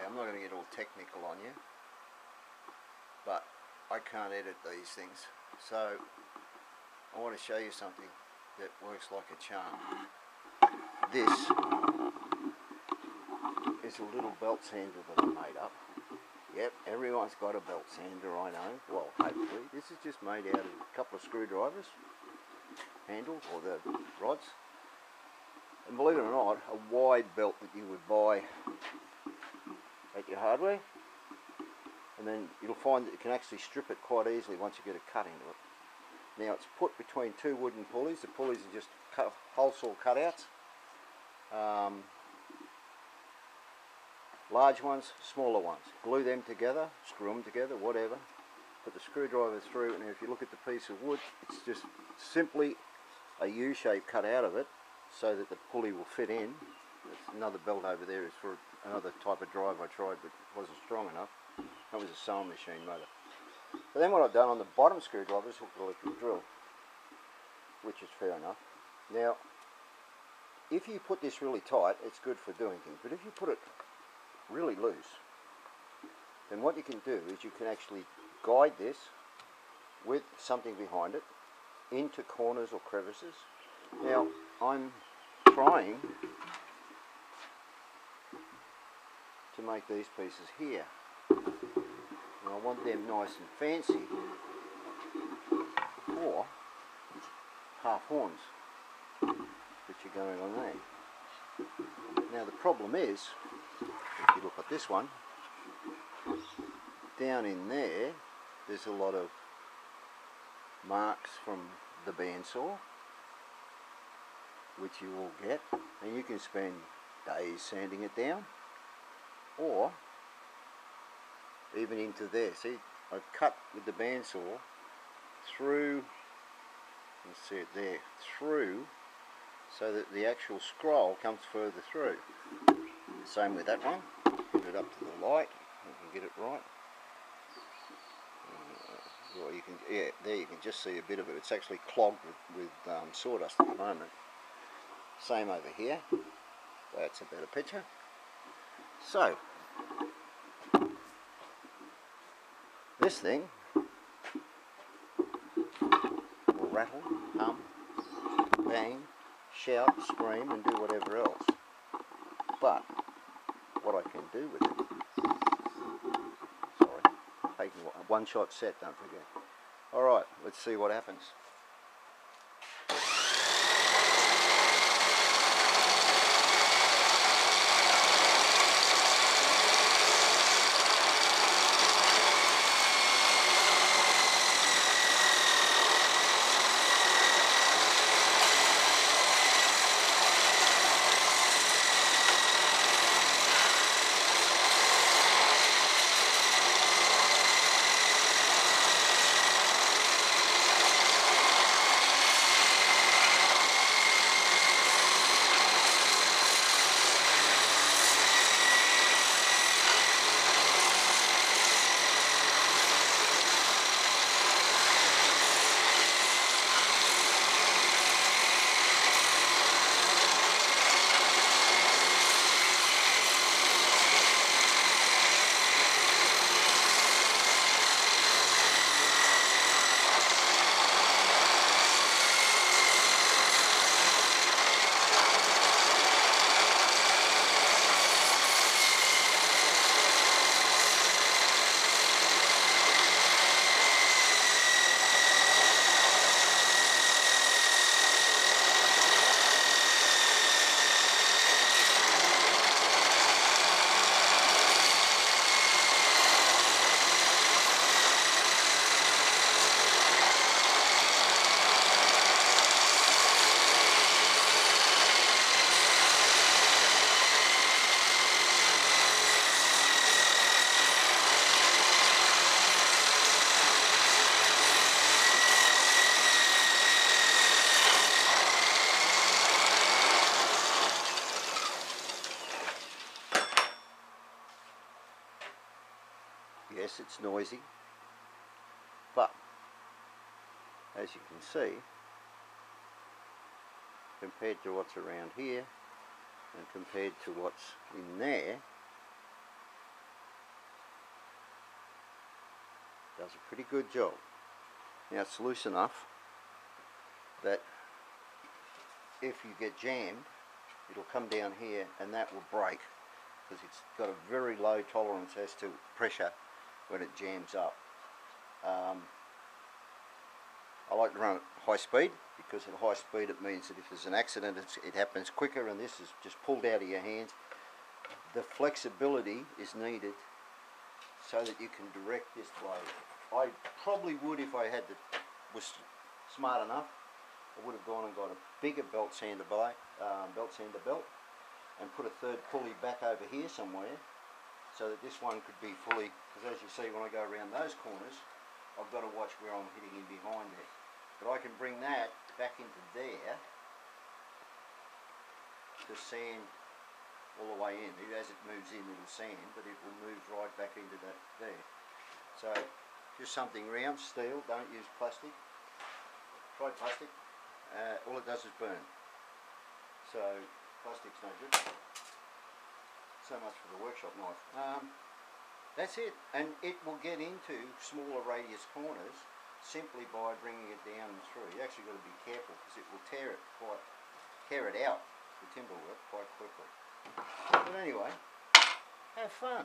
I'm not going to get all technical on you, but I can't edit these things, so I want to show you something that works like a charm. This is a little belt sander that I made up. Yep, everyone's got a belt sander, I know. Well, hopefully. This is just made out of a couple of screwdrivers, handles, or the rods. And believe it or not, a wide belt that you would buy at your hardware. And then you'll find that you can actually strip it quite easily once you get a cut into it. Now it's put between two wooden pulleys. The pulleys are just hole saw cutouts. Large ones, smaller ones. Glue them together, screw them together, whatever. Put the screwdriver through, and if you look at the piece of wood, it's just simply a U shape cut out of it so that the pulley will fit in. There's another belt over there is for another type of drive I tried, but it wasn't strong enough. That was a sewing machine motor. So then what I've done on the bottom screwdriver is hooked an electric drill, which is fair enough. Now, if you put this really tight, it's good for doing things, but if you put it really loose, then what you can do is you can actually guide this with something behind it into corners or crevices. Now I'm trying to make these pieces here, and I want them nice and fancy for half horns which are going on there. Now the problem is, if you look at this one, down in there, there's a lot of marks from the bandsaw, which you will get, and you can spend days sanding it down, or even into there. See, I've cut with the bandsaw through, you can see it there, through, so that the actual scroll comes further through. Same with that one. Get it up to the light. You can get it right. Well, you can, yeah, there you can just see a bit of it. It's actually clogged with sawdust at the moment. Same over here. That's a better picture. So this thing will rattle, hum, bang, shout, scream, and do whatever else. But what I can do with it, sorry, taking one shot set, don't forget. Alright, let's see what happens. Yes, it's noisy, but as you can see, compared to what's around here and compared to what's in there, does a pretty good job. Now it's loose enough that if you get jammed, it'll come down here and that will break, because it's got a very low tolerance as to pressure when it jams up. I like to run at high speed, because at high speed it means that if there's an accident it happens quicker, and this is just pulled out of your hands. The flexibility is needed so that you can direct this blade. I probably would, if I was smart enough, I would have gone and got a bigger belt sander belt, and put a third pulley back over here somewhere, so that this one could be fully, because as you see when I go around those corners, I've got to watch where I'm hitting in behind there. But I can bring that back into there to sand all the way in. As it moves in, it'll sand, but it will move right back into that there. So just something round, steel, don't use plastic. Try plastic, all it does is burn. So plastic's no good. So much for the workshop knife. That's it, and it will get into smaller radius corners simply by bringing it down and through. You actually got to be careful, because it will tear it out, the timber work, quite quickly. But anyway, have fun.